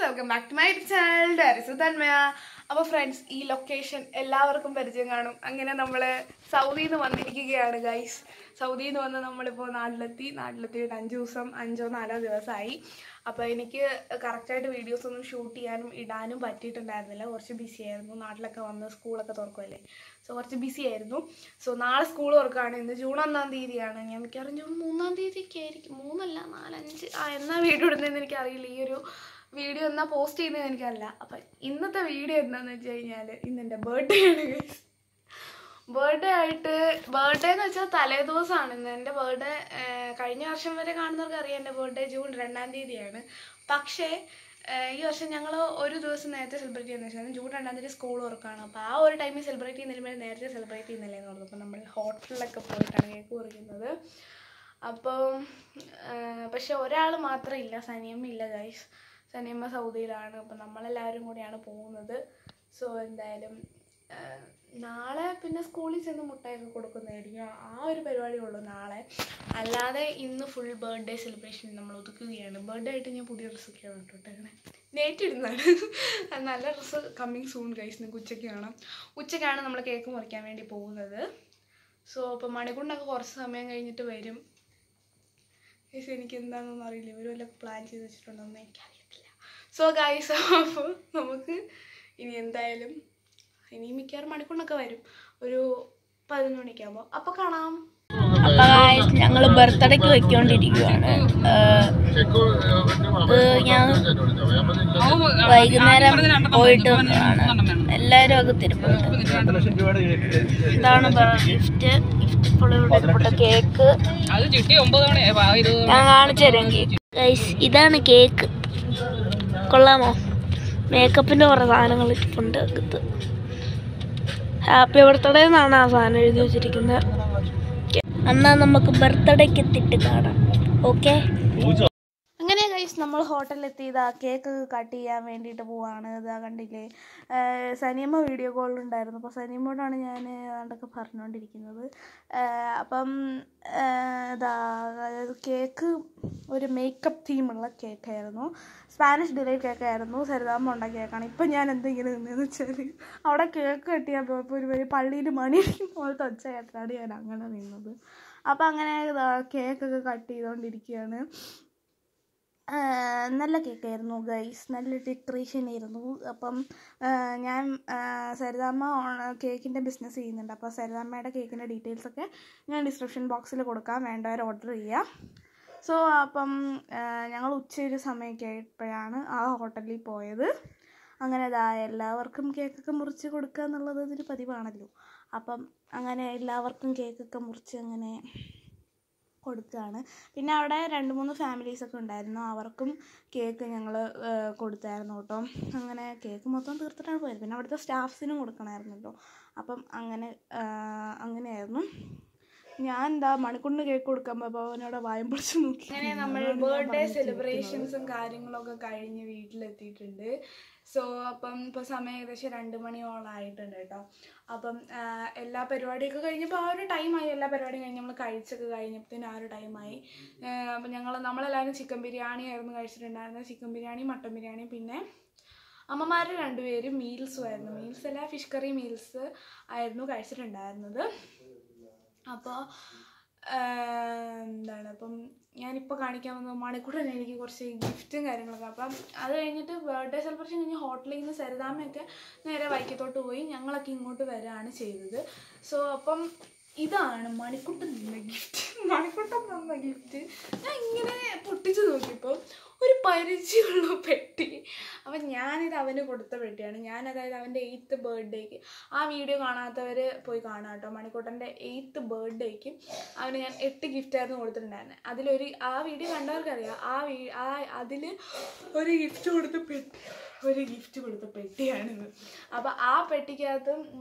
Welcome back to my channel diaries Tanmaya. അപ്പോൾ friends, ഈ location എല്ലാവർക്കും പരിചയം കാണും. അങ്ങനെ നമ്മൾ സൗദിയിൽ നിന്ന് വന്നിരിക്കുകയാണ് ഗൈസ്. സൗദിയിൽ നിന്ന് വന്ന് നമ്മളിപ്പോൾ നാട്ടിലെത്തിയിട്ട് 5 ദിവസമായി. അപ്പോൾ എനിക്ക് കറക്റ്റായിട്ട് വീഡിയോസ് ഒന്നും ഷൂട്ട് ചെയ്യാനും ഇടാനും പറ്റിയിട്ടുണ്ടായിരുന്നില്ല. കുറച്ച് ബിസി ആയിരുന്നു. നാട്ടിലൊക്കെ വന്ന് സ്കൂളൊക്കെ തുറക്കുമല്ലേ, സോ കുറച്ച് ബിസി ആയിരുന്നു. സോ നാളെ സ്കൂൾ തുറക്കുകയാണ്. ഇന്ന് ജൂൺ 1 തീയതിയാണ്. ഞാൻ മിക്കവാറും ജൂൺ 3 തീയതിയൊക്കെ ആയിരിക്കും. 3 അല്ല 4, 5 എന്നാ വീഡിയോ ഇടുന്നതെന്ന് എനിക്കറിയില്ല. ഈ ഒരു വീഡിയോ എന്നാ പോസ്റ്റ് ചെയ്യുന്നതെന്ന് എനിക്കറിയില്ല. അപ്പം ഇന്നത്തെ വീഡിയോ എന്താണെന്ന് വെച്ച് കഴിഞ്ഞാൽ, ഇന്ന് എൻ്റെ ബർത്ത്ഡേ ആണ് ഗൈസ്. ബർത്ത്ഡേ എന്ന് വെച്ചാൽ തലേ ദിവസമാണ് ഇന്ന്. എൻ്റെ ബർത്ത്ഡേ കഴിഞ്ഞ വർഷം വരെ കാണുന്നവർക്ക് അറിയാം, എൻ്റെ ബർത്ത്ഡേ ജൂൺ 2 തീയതിയാണ്. പക്ഷേ ഈ വർഷം ഞങ്ങൾ ഒരു ദിവസം നേരത്തെ സെലിബ്രേറ്റ് ചെയ്യുന്ന വെച്ചാൽ ജൂൺ 2 തീയതി സ്കൂൾ തുറക്കുകയാണ്. അപ്പോൾ ആ ഒരു ടൈമിൽ സെലിബ്രേറ്റ് ചെയ്യുന്നതിന് നേരത്തെ സെലിബ്രേറ്റ് ചെയ്യുന്നില്ലേ എന്ന് പറഞ്ഞു. അപ്പോൾ നമ്മൾ ഹോട്ടലിലൊക്കെ പോയിട്ടാണ് കേക്ക് മുറിക്കുന്നത്. അപ്പം പക്ഷെ ഒരാൾ മാത്രമില്ല, സനിയമ്മ ഇല്ല ഗൈസ്. സനിയമ്മ സൗദിയിലാണ്. അപ്പം നമ്മളെല്ലാവരും കൂടിയാണ് പോകുന്നത്. സോ എന്തായാലും നാളെ പിന്നെ സ്കൂളിൽ ചെന്ന് മുട്ടായൊക്കെ കൊടുക്കുന്നതായിരിക്കും. ആ ഒരു പരിപാടിയുള്ളൂ നാളെ. അല്ലാതെ ഇന്ന് ഫുൾ ബർത്ത്ഡേ സെലിബ്രേഷൻ നമ്മൾ ഒതുക്കുകയാണ്. ബർത്ത്ഡേ ആയിട്ട് ഞാൻ പുതിയ ഡ്രസ്സൊക്കെയാണ് ഇട്ടിട്ടേക്കണേ. നെറ്റ് ഇടുന്നതാണ്. നല്ല ഡ്രസ്സ് കമ്മിങ് സൂൺ ഗൈസ്. നിങ്ങൾക്ക് ഉച്ചയ്ക്ക് കാണാം. ഉച്ചയ്ക്കാണ് നമ്മൾ കേക്ക് മുറിക്കാൻ വേണ്ടി പോകുന്നത്. സോ അപ്പോൾ മണിക്കൂറിനൊക്കെ കുറച്ച് സമയം കഴിഞ്ഞിട്ട് വരും. ഗൈസ് എനിക്ക് എന്താണെന്നൊന്നും അറിയില്ല. ഇവർ വല്ല പ്ലാൻ ചെയ്ത് വെച്ചിട്ടുണ്ടോയെന്ന് എനിക്കറിയത്തില്ല. സോ ഗൈസ്, അപ്പോൾ നമുക്ക് ഇനി എന്തായാലും ഇനി മിക്കവാറും മണിക്കൂറിനൊക്കെ വരും. ഒരു 11 മണിയൊക്കെ ആകുമ്പോൾ അപ്പോൾ കാണാം. അപ്പോൾ ഞങ്ങൾ ബർത്ത്ഡേക്ക് വെക്കൊണ്ടിരിക്കുകയാണ്. ഞാൻ വൈകുന്നേരം പോയിട്ട് വന്നതാണ്. എല്ലാവരും അകത്തിരിപ്പുണ്ട്. ഇതാണ് ഗിഫ്റ്റ്. ഇപ്പോൾ ഇവിടെ ഇരിപ്പുണ്ട് കേക്ക്. ഞാൻ കാണിച്ചു തരാം കേക്ക്. ഇതാണ് കേക്ക്. കൊള്ളാമോ? മേക്കപ്പിൻ്റെ കുറേ സാധനങ്ങൾ ഇട്ടിട്ടുണ്ട് അകത്ത്. ഹാപ്പി ബർത്ത്ഡേ എന്നാണ് ആ സാധനം എഴുതി വെച്ചിരിക്കുന്നത്. എന്നാൽ നമുക്ക് ബർത്ത്ഡേക്ക് എത്തിയിട്ട് കാണാം. ഓക്കെ. അങ്ങനെ ഗൈസ്, നമ്മൾ ഹോട്ടലിലെത്തി. ഇതാ കേക്ക് കട്ട് ചെയ്യാൻ വേണ്ടിയിട്ട് പോവാണ്. ഇതാ കണ്ടില്ലേ, സനിയമ്മ വീഡിയോ കോളിലുണ്ടായിരുന്നു. അപ്പോൾ സനിയമ്മോടാണ് ഞാൻ അതൊക്കെ പറഞ്ഞുകൊണ്ടിരിക്കുന്നത്. അപ്പം ഇതാ കേക്ക് ഒരു മേക്കപ്പ് തീമുള്ള കേക്കായിരുന്നു. സ്പാനിഷ് ഡിലൈറ്റ് കേക്കായിരുന്നു. സരിതാമ്മ ഉണ്ടാക്കിയ കേക്കാണ്. ഇപ്പം ഞാൻ എന്തെങ്കിലും നിന്നെന്ന് വെച്ചാൽ, അവിടെ കേക്ക് കെട്ടിയാൽ പോയപ്പോൾ ഒരു പള്ളിയിൽ മണി പോലത്തെ ഒച്ച കേട്ടാണ് ഞാൻ അങ്ങനെ നിന്നത്. അപ്പം അങ്ങനെ കേക്കൊക്കെ കട്ട് ചെയ്തുകൊണ്ടിരിക്കുകയാണ്. നല്ല കേക്കായിരുന്നു ഗൈസ്. നല്ല ഡെക്കറേഷൻ ആയിരുന്നു. അപ്പം ഞാൻ സരിതാമ്മ കേക്കിൻ്റെ ബിസിനസ് ചെയ്യുന്നുണ്ട്. അപ്പോൾ സരിതാമ്മയുടെ കേക്കിൻ്റെ ഡീറ്റെയിൽസൊക്കെ ഞാൻ ഡിസ്ക്രിപ്ഷൻ ബോക്സിൽ കൊടുക്കാം, വേണ്ടവർ ഓർഡർ ചെയ്യുക. സോ അപ്പം ഞങ്ങൾ ഉച്ചയൊരു സമയമൊക്കെ ആയപ്പോഴാണ് ആ ഹോട്ടലിൽ പോയത്. അങ്ങനെ എല്ലാവർക്കും കേക്കൊക്കെ മുറിച്ച് കൊടുക്കുക എന്നുള്ളത് ഒരു പതിവാണല്ലോ. അപ്പം അങ്ങനെ എല്ലാവർക്കും കേക്കൊക്കെ മുറിച്ച് അങ്ങനെ കൊടുക്കുകയാണ്. പിന്നെ അവിടെ 2-3 ഫാമിലീസൊക്കെ ഉണ്ടായിരുന്നു. അവർക്കും കേക്ക് ഞങ്ങൾ കൊടുത്തായിരുന്നു കേട്ടോ. അങ്ങനെ കേക്ക് മൊത്തം തീർത്തിട്ടാണ് പോയത്. പിന്നെ അവിടുത്തെ സ്റ്റാഫ്സിനും കൊടുക്കണമായിരുന്നല്ലോ. അപ്പം അങ്ങനെയായിരുന്നു. ഞാൻ മണിക്കൂറിന് കേക്ക് കൊടുക്കാൻ പോയപ്പോൾ അവനോട് വായം പൊളിച്ച് നോക്കി. അങ്ങനെ നമ്മൾ ബർത്ത്ഡേ സെലിബ്രേഷൻസും കാര്യങ്ങളൊക്കെ കഴിഞ്ഞ് വീട്ടിലെത്തിയിട്ടുണ്ട്. സോ അപ്പം ഇപ്പോൾ സമയം ഏകദേശം 2 മണിയോളായിട്ടുണ്ട് കേട്ടോ. അപ്പം എല്ലാ പരിപാടിയൊക്കെ കഴിഞ്ഞപ്പോൾ ആ ഒരു ടൈമായി. എല്ലാ പരിപാടിയും കഴിഞ്ഞ് നമ്മൾ കഴിച്ചൊക്കെ കഴിഞ്ഞപ്പോഴത്തേനും ആ ഒരു ടൈമായി. അപ്പം നമ്മളെല്ലാവരും ചിക്കൻ ബിരിയാണി ആയിരുന്നു കഴിച്ചിട്ടുണ്ടായിരുന്നത്. ചിക്കൻ ബിരിയാണി, മട്ടൻ ബിരിയാണി, പിന്നെ അമ്മമാർ 2 പേരും മീൽസും ആയിരുന്നു. മീൽസ് അല്ല, ഫിഷ് കറി മീൽസ് ആയിരുന്നു കഴിച്ചിട്ടുണ്ടായിരുന്നത്. അപ്പോൾ അപ്പം ഞാനിപ്പോൾ കാണിക്കാൻ വന്ന മണിക്കൂറിൽ എനിക്ക് കുറച്ച് ഗിഫ്റ്റും കാര്യങ്ങളൊക്കെ. അപ്പം അത് കഴിഞ്ഞിട്ട് ബർത്ത്ഡേ സെലിബ്രേഷൻ കഴിഞ്ഞ് ഹോട്ടലിൽ നിന്ന് സരിതാമ്മയൊക്കെ നേരെ വൈക്കത്തോട്ട് പോയി. ഞങ്ങളൊക്കെ ഇങ്ങോട്ട് വരികയാണ് ചെയ്തത്. സോ അപ്പം ഇതാണ് മണിക്കൂട്ടൻ തന്ന ഗിഫ്റ്റ്. ഞാൻ ഇങ്ങനെ പൊട്ടിച്ച് നോക്കിയപ്പോൾ ഒരു പരിചയമുള്ള പെട്ടി. അപ്പം ഞാനിത് അവന് കൊടുത്ത പെട്ടിയാണ്. അതായത് അവൻ്റെ 8th ബർത്ത്ഡേക്ക്, ആ വീഡിയോ കാണാത്തവർ പോയി കാണാം കേട്ടോ. മണിക്കൂട്ടൻ്റെ 8th ബർത്ത്ഡേക്ക് അവന് ഞാൻ 8 ഗിഫ്റ്റായിരുന്നു കൊടുത്തിട്ടുണ്ടായിരുന്നത്. ആ വീഡിയോ കണ്ടവർക്കറിയാം. അതിൽ ഒരു ഗിഫ്റ്റ് കൊടുത്ത പെട്ടിയാണിത്. അപ്പോൾ ആ പെട്ടിക്കകത്ത്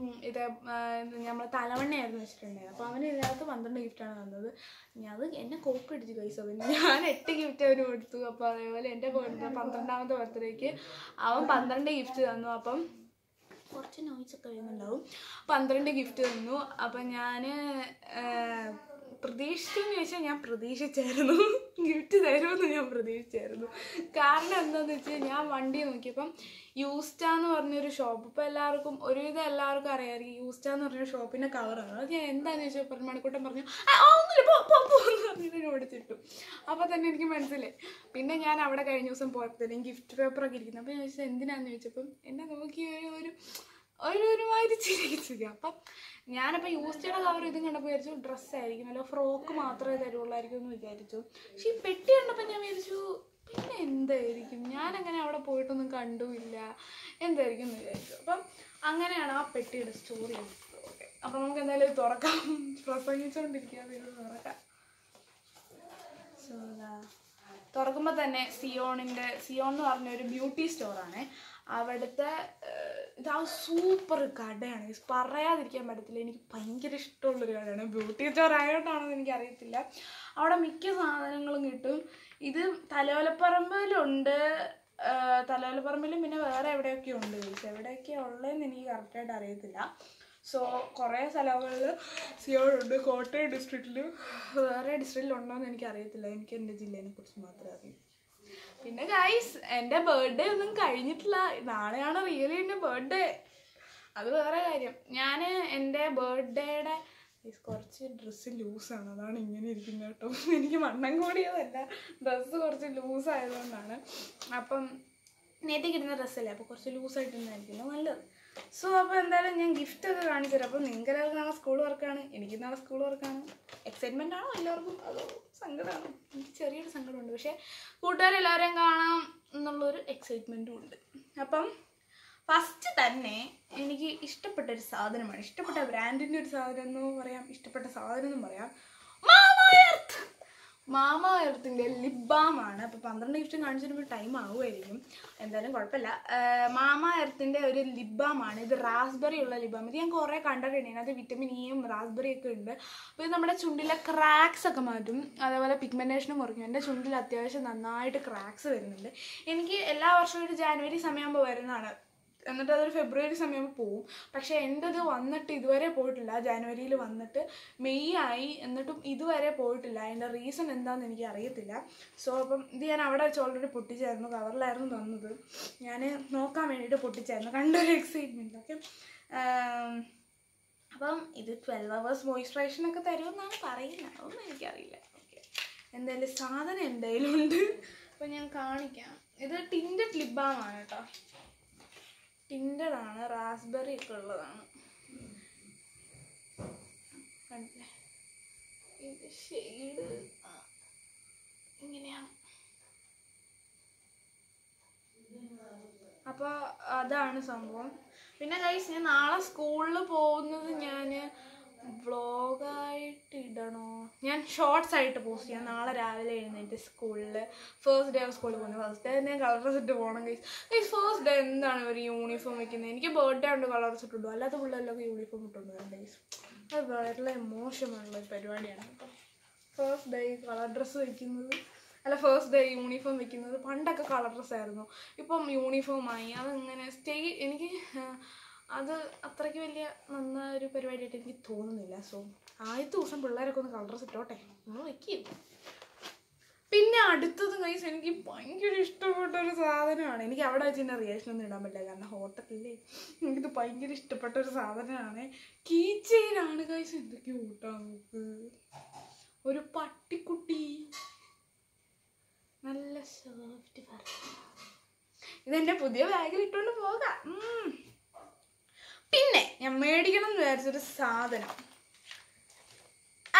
ഇത് നമ്മൾ തലവണ്ണയായിരുന്നു വെച്ചിട്ടുണ്ടായത്. അപ്പോൾ അവന് ഇതിനകത്ത് 12 ഗിഫ്റ്റാണ് തന്നത്. അത് എന്നെ കോപ്പി അടിച്ച് കൈസ്. ഞാൻ 8 ഗിഫ്റ്റ് അവന് കൊടുത്തു. അപ്പോൾ അതേപോലെ എൻ്റെ 12ാമത്തെ ബർത്ത്ഡേക്ക് അവൻ 12 ഗിഫ്റ്റ് തന്നു. അപ്പം കുറച്ച് നോയ്സൊക്കെ വരുന്നുണ്ടാവും. 12 ഗിഫ്റ്റ് തന്നു. അപ്പം ഞാൻ പ്രതീക്ഷിച്ചെന്ന് ചോദിച്ചാൽ ഞാൻ പ്രതീക്ഷിച്ചായിരുന്നു, ഗിഫ്റ്റ് തരുമെന്ന് ഞാൻ പ്രതീക്ഷിച്ചായിരുന്നു. കാരണം എന്താണെന്ന് വെച്ചാൽ ഞാൻ വണ്ടി നോക്കിയപ്പം യൂസ്റ്റ എന്ന് പറഞ്ഞൊരു ഷോപ്പ്, ഇപ്പോൾ എല്ലാവർക്കും ഒരുവിധം എല്ലാവർക്കും അറിയാമായിരിക്കും യൂസ്റ്റ എന്ന് പറഞ്ഞൊരു ഷോപ്പിൻ്റെ കവറാണ്. അത് ഞാൻ എന്താണെന്ന് ചോദിച്ചാൽ മണിക്കൂട്ടൻ പറഞ്ഞു ഒന്നുമില്ല എന്ന് പറഞ്ഞിട്ട് ഓടിച്ചിട്ടു. അപ്പോൾ തന്നെ എനിക്ക് മനസ്സിലായി. പിന്നെ ഞാൻ അവിടെ കഴിഞ്ഞ ദിവസം പോയപ്പോൾ തന്നെ ഗിഫ്റ്റ് പേപ്പറൊക്കെ ഇരിക്കുന്നു. അപ്പോൾ ഞാൻ ചോദിച്ചത് എന്തിനാണെന്ന് ചോദിച്ചപ്പം എന്നെ നോക്കി ഒരുമാതിരി ചിരിക്കുക. അപ്പം ഞാനപ്പോൾ യൂസ്റ്റയുടെ കവർ ഇതും കണ്ടപ്പോൾ വിചാരിച്ചു ഡ്രസ്സായിരിക്കും, അല്ല ഫ്രോക്ക് മാത്രമേ തരുള്ളായിരിക്കും എന്ന് വിചാരിച്ചു. പക്ഷെ ഈ പെട്ടി കണ്ടപ്പോൾ ഞാൻ വിചാരിച്ചു പിന്നെ എന്തായിരിക്കും, ഞാനങ്ങനെ അവിടെ പോയിട്ടൊന്നും കണ്ടുമില്ല, എന്തായിരിക്കും എന്ന് വിചാരിച്ചു. അപ്പം അങ്ങനെയാണ് ആ പെട്ടിയുടെ സ്റ്റോറി. ഓക്കെ, അപ്പം നമുക്ക് എന്തായാലും ഇത് തുറക്കാം. പ്രസംഗിച്ചുകൊണ്ടിരിക്കാതെ ഇത് തുറക്കാം. തുറക്കുമ്പോൾ തന്നെ സിയോൺ എന്ന് പറഞ്ഞൊരു ബ്യൂട്ടി സ്റ്റോറാണ്. അവിടുത്തെ ഇതാ സൂപ്പർ കടയാണ്, പറയാതിരിക്കാൻ പറ്റത്തില്ല. എനിക്ക് ഭയങ്കര ഇഷ്ടമുള്ളൊരു കടയാണ്. ബ്യൂട്ടി സ്റ്റോർ ആയതുകൊണ്ടാണെന്ന് എനിക്കറിയത്തില്ല. അവിടെ മിക്ക സാധനങ്ങളും കിട്ടും. ഇത് തലയോലപ്പറമ്പിലുണ്ട്, തലയോലപ്പറമ്പിലും പിന്നെ വേറെ എവിടെയൊക്കെ ഉണ്ട്. എവിടെയൊക്കെയാണ് ഉള്ളതെന്ന് എനിക്ക് കറക്റ്റായിട്ട് അറിയത്തില്ല. സോ കുറേ സ്ഥലങ്ങളിൽ സിയോണുണ്ട്. കോട്ടയം ഡിസ്ട്രിക്റ്റിലും വേറെ ഡിസ്ട്രിക്റ്റിലുണ്ടോ എന്ന് എനിക്കറിയത്തില്ല. എനിക്ക് എൻ്റെ ജില്ലേനെ കുറിച്ച് മാത്രമേ അറിയൂ. പിന്നെ ഗൈസ്, എൻ്റെ ബർത്ത്ഡേ ഒന്നും കഴിഞ്ഞിട്ടില്ല. നാളെയാണ് റിയലി എൻ്റെ ബർത്ത്ഡേ. അത് വേറെ കാര്യം. ഞാൻ എൻ്റെ ബർത്ത്ഡേയുടെ കുറച്ച് ഡ്രസ്സ് ലൂസാണ്, അതാണ് ഇങ്ങനെ ഇരിക്കുന്നത് കേട്ടോ. എനിക്ക് മണ്ണം കൂടിയതല്ല, ഡ്രസ്സ് കുറച്ച് ലൂസായതുകൊണ്ടാണ്. അപ്പം നേരത്തെ കിട്ടുന്ന ഡ്രസ്സല്ലേ, അപ്പോൾ കുറച്ച് ലൂസായിട്ടിരുന്നായിരിക്കും നല്ലത്. സോ അപ്പോൾ എന്തായാലും ഞാൻ ഗിഫ്റ്റൊക്കെ കാണിച്ചു തരാം. അപ്പോൾ നിങ്ങൾക്ക് എല്ലാവർക്കും നാളെ സ്കൂൾ വർക്കാണ്, എനിക്ക് നാളെ സ്കൂൾ വർക്കാണ്. എക്സൈറ്റ്മെൻ്റ് ആണോ എല്ലാവർക്കും? അതോ സങ്കടമാണോ? എനിക്ക് ചെറിയൊരു സങ്കടമുണ്ട്, പക്ഷേ കൂട്ടുകാരെല്ലാവരെയും കാണാം എന്നുള്ളൊരു എക്സൈറ്റ്മെൻറ്റും ഉണ്ട്. അപ്പം ഫസ്റ്റ് തന്നെ എനിക്ക് ഇഷ്ടപ്പെട്ടൊരു സാധനമാണ്, ഇഷ്ടപ്പെട്ട ബ്രാൻഡിൻ്റെ ഒരു സാധനം എന്നും പറയാം, ഇഷ്ടപ്പെട്ട സാധനം എന്നും പറയാം. മാമ എർത്തിൻ്റെ ലിപ് ബാമാണ്. അപ്പോൾ 12 ഗിഫ്റ്റ് കാണിച്ചിട്ട് ടൈം ആവുമായിരിക്കും, എന്തായാലും കുഴപ്പമില്ല. മാമ എർത്തിൻ്റെ ഒരു ലിപ് ബാമാണ്. ഇത് റാസ്ബെറി ഉള്ള ലിപ് ബാം. ഇത് ഞാൻ കുറേ കണ്ടിട്ടുണ്ട്. അതിനകത്ത് വിറ്റമിൻ ഇയും റാസ്ബെറി ഒക്കെ ഉണ്ട്. അപ്പോൾ ഇത് നമ്മുടെ ചുണ്ടിലെ ക്രാക്സ് ഒക്കെ മാറ്റും, അതേപോലെ പിഗ്മെൻറ്റേഷനും കുറയ്ക്കും. എൻ്റെ ചുണ്ടിൽ അത്യാവശ്യം നന്നായിട്ട് ക്രാക്സ് വരുന്നുണ്ട്. എനിക്ക് എല്ലാ വർഷവും ഒരു ജാനുവരി സമയമാകുമ്പോൾ വരുന്നതാണ്, എന്നിട്ട് അതൊരു ഫെബ്രുവരി സമയമാകുമ്പോൾ പോവും. പക്ഷേ എൻ്റെ ഇത് വന്നിട്ട് ഇതുവരെ പോയിട്ടില്ല. ജാനുവരിയിൽ വന്നിട്ട് മെയ് ആയി, എന്നിട്ടും ഇതുവരെ പോയിട്ടില്ല. അതിൻ്റെ റീസൺ എന്താണെന്ന് എനിക്ക് അറിയത്തില്ല. സോ അപ്പം ഇത് ഞാൻ അവിടെ വെച്ച് ഓൾറെഡി പൊട്ടിച്ചായിരുന്നു, കവറിലായിരുന്നു തന്നത്. ഞാൻ നോക്കാൻ വേണ്ടിയിട്ട് പൊട്ടിച്ചായിരുന്നു, കണ്ടൊരു എക്സൈറ്റ്മെൻറ്റ്. ഓക്കെ, അപ്പം ഇത് 12 hours മോയ്സ്ചറൈസേഷനൊക്കെ തരുമെന്നാണ് പറയുന്നത്, അതൊന്നും എനിക്കറിയില്ല. ഓക്കെ, എന്തായാലും സാധനം എന്തായാലും ഉണ്ട്. അപ്പം ഞാൻ കാണിക്കാം. ഇത് ടിൻറ്റഡ് ലിപ് ബാമാണ് കേട്ടോ, ടിൻറ്റഡാണ്, റാസ്ബെറി ഒക്കെ ഉള്ളതാണ്. കണ്ടില്ലേ, ഇത് ഷെയ്ഡ് ഇങ്ങനെയാണ്. അപ്പോൾ അതാണ് സംഭവം. പിന്നെ ഗൈസ്, ഞാൻ നാളെ സ്കൂളിൽ പോകുന്നത് ഞാൻ വ്ളോഗായിട്ട് ഇടണോ, ഞാൻ ഷോർട്സ് ആയിട്ട് പോസ്റ്റ് ചെയ്യാം. നാളെ രാവിലെ എഴുന്നേറ്റ് സ്കൂളിൽ ഫസ്റ്റ് ഡേ ഓഫ് സ്കൂളിൽ പോകുന്നത്. ഫസ്റ്റ് ഡേ ഞാൻ കളർ ഡ്രസ് ഇട്ട് പോകണം ഗൈസ്. ഫസ്റ്റ് ഡേ എന്താണ് ഒരു യൂണിഫോം വയ്ക്കുന്നത്? എനിക്ക് ബർത്ത്ഡേ ഉണ്ട് കളർ ഡ്രസ് ഇട്ടിട്ടു, അല്ലാത്ത പിള്ളേരിലൊക്കെ യൂണിഫോം ഇട്ടുണ്ട് ഗൈസ്. അത് വളരെ മോശമായിട്ടുള്ള ഒരു പരിപാടിയാണ് കേട്ടോ. ഫസ്റ്റ് ഡേ കളർ ഡ്രസ്സ് വയ്ക്കുന്നത്, അല്ല ഫസ്റ്റ് ഡേ യൂണിഫോം വയ്ക്കുന്നത്. പണ്ടൊക്കെ കളർ ഡ്രസ്സായിരുന്നു, ഇപ്പം യൂണിഫോമായി. അതങ്ങനെ എനിക്ക് അത് അത്രയ്ക്ക് വലിയ നന്നൊരു പരിപാടിയായിട്ട് എനിക്ക് തോന്നുന്നില്ല. സോ ആദ്യത്തെ ദിവസം പിള്ളേരൊക്കെ ഒന്ന് കളർ ഡ്രസ് ഇട്ടോട്ടെ, നമ്മൾ വയ്ക്കും. പിന്നെ അടുത്തത് ഗൈസ്, എനിക്ക് ഭയങ്കര ഇഷ്ടപ്പെട്ട ഒരു സാധനമാണ്. എനിക്ക് അവിടെ വെച്ച് തന്നെ റിയാക്ഷൻ ഒന്നും ഇടാൻ പറ്റില്ല, കാരണം ഹോട്ടലില്ലേ. എനിക്കിത് ഭയങ്കര ഇഷ്ടപ്പെട്ട ഒരു സാധനമാണ്. കീ ചെയിനാണ് ഗൈസ്. എന്തൊക്കെയോ കൂട്ടാ നമുക്ക്, ഒരു പട്ടിക്കുട്ടി, നല്ല സോഫ്റ്റ് പറ. ഇതെൻ്റെ പുതിയ ബാഗിൽ ഇട്ടുകൊണ്ട് പോകാം. പിന്നെ ഞാൻ മേടിക്കണം എന്ന് വിചാരിച്ചൊരു സാധനം,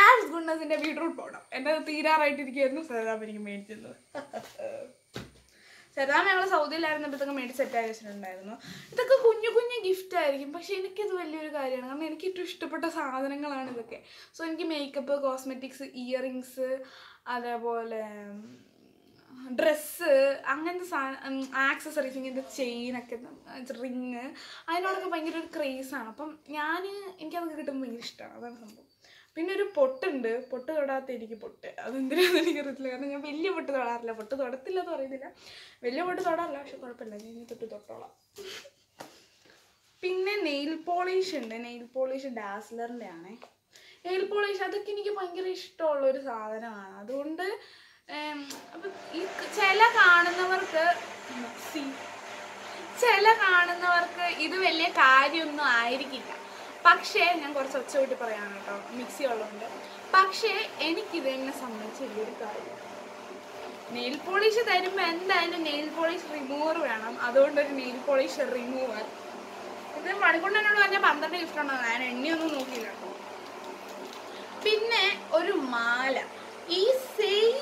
ആൽസ് ഗുഡ്നസിൻ്റെ ബീട്രൂട്ട് പൗഡർ. എൻ്റെ തീരാറായിട്ടിരിക്കുമായിരുന്നു. സരിതാമ്മ എനിക്ക് മേടിച്ചത്. സരിതാമ്മ ഞങ്ങൾ സൗദിയിലായിരുന്നപ്പോഴത്തേക്ക് മേടിച്ച് സെറ്റായി വെച്ചിട്ടുണ്ടായിരുന്നു. ഇതൊക്കെ കുഞ്ഞു കുഞ്ഞു ഗിഫ്റ്റ് ആയിരിക്കും, പക്ഷേ എനിക്കിത് വലിയൊരു കാര്യമാണ്, കാരണം എനിക്ക് ഏറ്റവും ഇഷ്ടപ്പെട്ട സാധനങ്ങളാണ് ഇതൊക്കെ. സോ എനിക്ക് മേക്കപ്പ്, കോസ്മെറ്റിക്സ്, ഇയറിങ്സ്, അതേപോലെ ഡ്രസ്സ്, അങ്ങനത്തെ ആക്സസറീസ്, ഇങ്ങനത്തെ ചെയിനൊക്കെ, റിങ്, അതിനോടൊക്കെ ഭയങ്കര ഒരു ക്രേസാണ്. അപ്പം എനിക്കതൊക്കെ കിട്ടുമ്പോൾ ഭയങ്കര ഇഷ്ടമാണ്, അതാണ് സംഭവം. പിന്നെ ഒരു പൊട്ടുണ്ട്, പൊട്ട് തൊടാത്ത എനിക്ക് പൊട്ട്, അതെന്തിനാണെന്ന് എനിക്കറിയത്തില്ല, കാരണം ഞാൻ വലിയ പൊട്ട് തൊടാറില്ല. പൊട്ട് തൊടത്തില്ലെന്ന് പറയുന്നില്ല, വലിയ പൊട്ട് തൊടാറില്ല, പക്ഷെ കുഴപ്പമില്ല, ഞാൻ ഇനി തൊട്ടോളാം. പിന്നെ നെയിൽ പോളിഷ് ഉണ്ട്. നെയിൽ പോളിഷ് ഡാസ്ലറിൻ്റെ ആണേ. നെയിൽ പോളിഷ് അതൊക്കെ എനിക്ക് ഭയങ്കര ഇഷ്ടമുള്ളൊരു സാധനമാണ്. അതുകൊണ്ട് അപ്പം ഈ ചില കാണുന്നവർക്ക് ഇത് വലിയ കാര്യമൊന്നും ആയിരിക്കില്ല. പക്ഷേ ഞാൻ കുറച്ച് ഒച്ച കൂട്ടി പറയാണ് കേട്ടോ, മിക്സി ഉള്ളതുകൊണ്ട്. പക്ഷേ എനിക്കിത് എന്നെ സംബന്ധിച്ച് വലിയൊരു കാര്യം. നെയിൽ പോളിഷ് തരുമ്പോൾ എന്തായാലും നെയിൽ പോളിഷ് റിമൂവർ വേണം. അതുകൊണ്ടൊരു നെയിൽ പോളിഷ് റിമൂവർ. ഇത് മണിക്കൊണ്ട് എന്നോട് പറഞ്ഞാൽ 12 ഗിഫ്റ്റ് ഉണ്ടോ, ഞാൻ എണ്ണിയൊന്നും നോക്കിയില്ല കേട്ടോ. പിന്നെ ഒരു മാല, ഈ സെയിം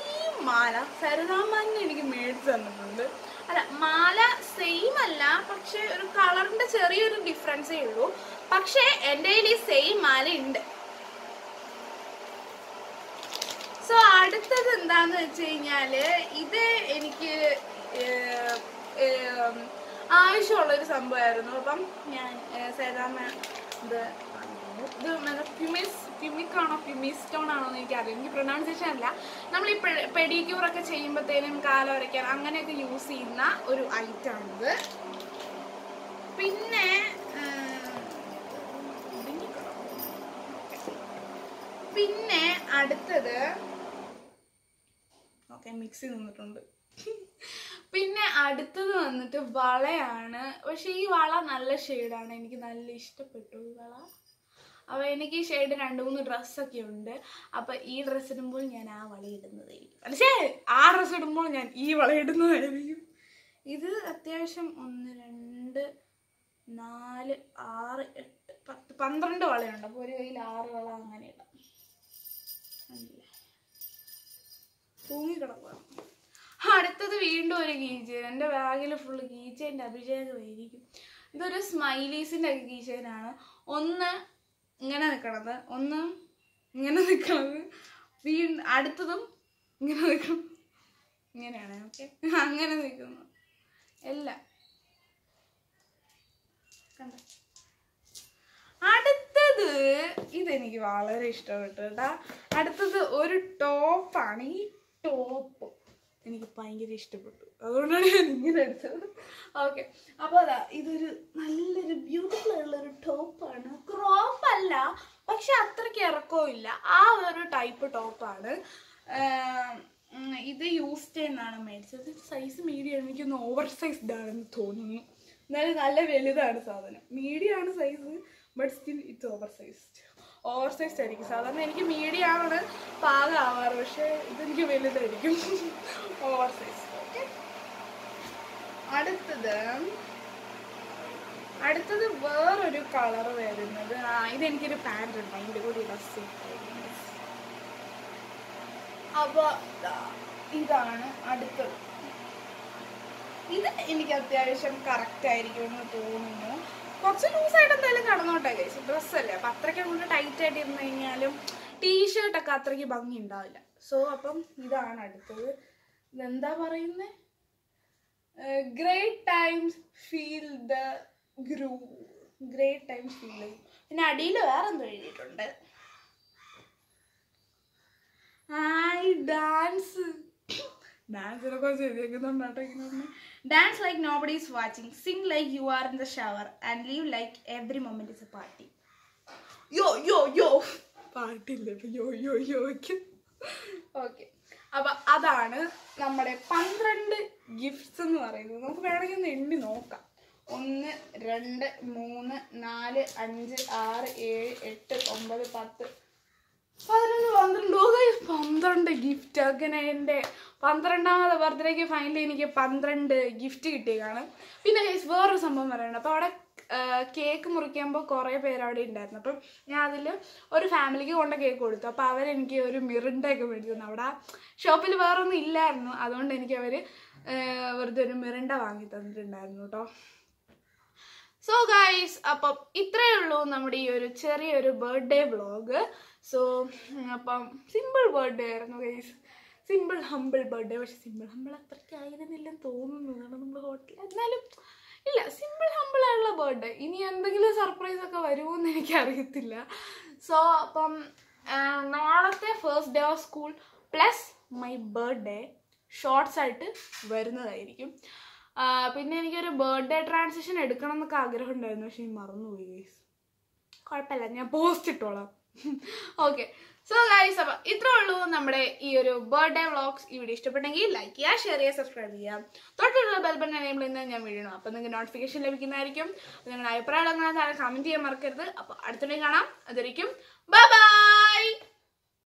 മാല സരിതാമ്മ എനിക്ക് മേടിച്ചു തന്നിട്ടുണ്ട്. അല്ല, മാല സെയിം അല്ല, പക്ഷെ ഒരു കളറിന്റെ ചെറിയൊരു ഡിഫറൻസേ ഉള്ളൂ. പക്ഷെ എൻ്റെ കയ്യിൽ ഈ സെയിം മാല ഉണ്ട്. സോ അടുത്തത് എന്താന്ന് വെച്ച് കഴിഞ്ഞാല്, ഇത് എനിക്ക് ആവശ്യമുള്ളൊരു സംഭവമായിരുന്നു. അപ്പം ഞാൻ സരിതാമ്മ ഇത് പ്യുമിക്കാണോ പ്യുമിസ്റ്റോൺ ആണോ എന്ന് എനിക്കറിയാം, എനിക്ക് പ്രൊനൗൺസിയേഷൻ അല്ല. നമ്മൾ ഈ പെഡിക്യൂറൊക്കെ ചെയ്യുമ്പോഴത്തേനും കാലം വരയ്ക്കാൻ അങ്ങനെയൊക്കെ യൂസ് ചെയ്യുന്ന ഒരു ഐറ്റമാണിത്. പിന്നെ അടുത്തത് ഓക്കെ, മിക്സി നിന്നിട്ടുണ്ട്. പിന്നെ അടുത്തത് വന്നിട്ട് വളയാണ്. പക്ഷെ ഈ വള നല്ല ഷെയ്ഡാണ്, എനിക്ക് നല്ല ഇഷ്ടപ്പെട്ടു ഈ വള. അപ്പോൾ എനിക്ക് ഈ ഷെയ്ഡ് 2-3 ഡ്രസ്സൊക്കെ ഉണ്ട്. അപ്പോൾ ഈ ഡ്രസ്സ് ഇടുമ്പോൾ ഞാൻ ആ വള ഇടുന്നതായിരിക്കും. പക്ഷേ ആ ഡ്രസ്സ് ഇടുമ്പോൾ ഞാൻ ഈ വള ഇടുന്നതായിരിക്കും. ഇത് അത്യാവശ്യം 1 2 4 6 8 10 12 വളയുണ്ട്. അപ്പോൾ ഒരു കയ്യിൽ 6 വള അങ്ങനെ ഇടാം. തൂങ്ങിക്കിടക്കണം. അടുത്തത് വീണ്ടും ഒരു കീച്ചെയിൻ. എൻ്റെ ബാഗിൽ ഫുള്ള് കീച്ചെയിൻ്റെ അഭിഷേകമായിരിക്കും. ഇതൊരു സ്മൈലീസിൻ്റെ ഒക്കെ കീച്ചെയിനാണ്. ഒന്ന് ഇങ്ങനെ നിൽക്കണത്, ഒന്ന് ഇങ്ങനെ നിൽക്കണത്, അടുത്തതും ഇങ്ങനെ നിൽക്കണം, ഇങ്ങനെയാണ്. ഓക്കെ, അങ്ങനെ നിൽക്കുന്നു എല്ലാം കണ്ട. അടുത്തത് ഇതെനിക്ക് വളരെ ഇഷ്ടപ്പെട്ടു കേട്ടാ. അടുത്തത് ഒരു ടോപ്പാണ്. ഈ ടോപ്പ് എനിക്ക് ഭയങ്കര ഇഷ്ടപ്പെട്ടു, അതുകൊണ്ടാണ് ഞാൻ ഇങ്ങനെ എടുത്തത്. ഓക്കെ, അപ്പോൾ അതാ ഇതൊരു നല്ലൊരു ബ്യൂട്ടിഫുൾ ആയിട്ടുള്ളൊരു ടോപ്പാണ്. ക്രോപ്പ് അല്ല, പക്ഷെ അത്രയ്ക്ക് ഇറക്കവും ഇല്ല, ആ ഒരു ടൈപ്പ് ടോപ്പാണ്. ഇത് യൂസ് ചെയ്യുന്നതാണ് മേടിച്ചത്. സൈസ് മീഡിയം, എനിക്കൊന്ന് ഓവർ സൈസ്ഡ് ആണെന്ന് തോന്നുന്നു. എന്നാലും നല്ല വലുതാണ് സാധനം. മീഡിയം ആണ് size, but still it's over sized ആയിരിക്കും. സാധാരണ എനിക്ക് മീഡിയം ആണ് പാകമാവാറ്, പക്ഷെ ഇതെനിക്ക് വലുതായിരിക്കും, ഓവർ സൈസ്. ഓക്കെ, അടുത്തത് വേറൊരു കളർ വരുന്നത്. ഇതെനിക്കൊരു പാൻറ് ഉണ്ട്, അതിൻ്റെ കൂടി ഡ്രസ്. അപ്പോൾ ഇതാണ് അടുത്തത്. ഇത് എനിക്ക് അത്യാവശ്യം കറക്റ്റ് ആയിരിക്കും എന്ന് തോന്നുന്നു. കുറച്ച് ലൂസായിട്ട് എന്തായാലും കടന്നോട്ടെ ഗൈസ്, ഡ്രസ്സല്ലേ. അപ്പം അത്രയ്ക്ക് കൊണ്ട് ടൈറ്റ് ആയിട്ട് ഇരുന്ന് കഴിഞ്ഞാലും ടീഷർട്ടൊക്കെ അത്രയ്ക്ക് ഭംഗി ഉണ്ടാവില്ല. സോ അപ്പം ഇതാണ് അടുത്തത്. ഇതെന്താ പറയുന്നത്, great times feel the groove. Great times feel. പിന്നെ അടിയിൽ വേറെ എന്തോ എഴുതിയിട്ടുണ്ട്. ഡാൻസിനെ കുറിച്ച് എഴുതിയേക്കുന്നുണ്ടോ ഇങ്ങനെ. Dance like nobody is watching, Singh like you are in the shower and leave like every moment is A party. യോ പാട്ടില്ലേ, യോയ്ക്ക്. ഓക്കെ, അപ്പൊ അതാണ് നമ്മുടെ 12 ഗിഫ്റ്റ്സ് എന്ന് പറയുന്നത്. നമുക്ക് വേണമെങ്കിൽ ഒന്ന് എണ്ണി നോക്കാം. 1 2 3 4 5 6 7 8 9 10 11 12 ഗിഫ്റ്റ്. അങ്ങനെ എൻ്റെ 12ാമത്തെ ബർത്ത്ഡേക്ക് ഫൈനലി എനിക്ക് 12 ഗിഫ്റ്റ് കിട്ടിയതാണ്. പിന്നെ വേറൊരു സംഭവം പറയുന്നുണ്ട്. അപ്പോൾ അവിടെ കേക്ക് മുറിക്കുമ്പോൾ കുറേ പേര് അവിടെ ഉണ്ടായിരുന്നു. അപ്പം ഞാൻ അതിൽ ഒരു ഫാമിലിക്ക് കൊണ്ട് കേക്ക് കൊടുത്തു. അപ്പോൾ അവരെനിക്ക് ഒരു മിറിണ്ടയൊക്കെ മേടിച്ചു തന്നു. അവിടെ ഷോപ്പിൽ വേറൊന്നും ഇല്ലായിരുന്നു, അതുകൊണ്ട് എനിക്ക് അവർ വെറുതെ ഒരു മിറിണ്ട വാങ്ങി തന്നിട്ടുണ്ടായിരുന്നു കേട്ടോ. സോ ഗൈസ്, അപ്പം ഇത്രയേ ഉള്ളൂ നമ്മുടെ ഈ ഒരു ചെറിയൊരു ബർത്ത്ഡേ വ്ളോഗ്. സോ അപ്പം സിമ്പിൾ ബർത്ത്ഡേ ആയിരുന്നു ഗൈസ്, സിമ്പിൾ ഹമ്പിൾ ബർത്ത്ഡേ. പക്ഷെ സിമ്പിൾ ഹമ്പിൾ അത്രയ്ക്ക് ആയിരുന്നില്ലെന്ന് തോന്നുന്നതാണ് നമ്മൾ ഹോട്ടലിൽ. എന്നാലും ഇല്ല, സിമ്പിൾ ഹമ്പിൾ ആയിട്ടുള്ള ബർത്ത്ഡേ. ഇനി എന്തെങ്കിലും സർപ്രൈസ് ഒക്കെ വരുമോ എന്ന് എനിക്കറിയത്തില്ല. സോ അപ്പം നാളത്തെ first day of school plus my birthday shorts ആയിട്ട് വരുന്നതായിരിക്കും. പിന്നെ എനിക്കൊരു ബർത്ത്ഡേ ട്രാൻസിഷൻ എടുക്കണം എന്നൊക്കെ ആഗ്രഹം ഉണ്ടായിരുന്നു, പക്ഷെ മറന്നുപോയി ഗൈസ്. കുഴപ്പമില്ല, ഞാൻ പോസ്റ്റ് ഇട്ടോളാം. ഓക്കെ, സോ ഗൈസ്, അപ്പം ഇത്രേ ഉള്ളൂ നമ്മുടെ ഈ ഒരു ബർത്ത്ഡേ വ്ളോഗ്സ്. ഈ വീഡിയോ ഇഷ്ടപ്പെട്ടെങ്കിൽ ലൈക്ക് ചെയ്യുക, ഷെയർ ചെയ്യുക, സബ്സ്ക്രൈബ് ചെയ്യുക. തൊട്ടുള്ള ബെൽ ബട്ടൺ എനേബിൾ ചെയ്യുന്നത് ഞാൻ വീഴണം. അപ്പം നിങ്ങൾക്ക് നോട്ടിഫിക്കേഷൻ ലഭിക്കുന്നതായിരിക്കും. നിങ്ങളുടെ അഭിപ്രായം അങ്ങനെ താഴെ കമൻറ്റ് ചെയ്യാൻ മറക്കരുത്. അപ്പോൾ അടുത്തിടെ കാണാം. അതായിരിക്കും ബൈ ബൈ.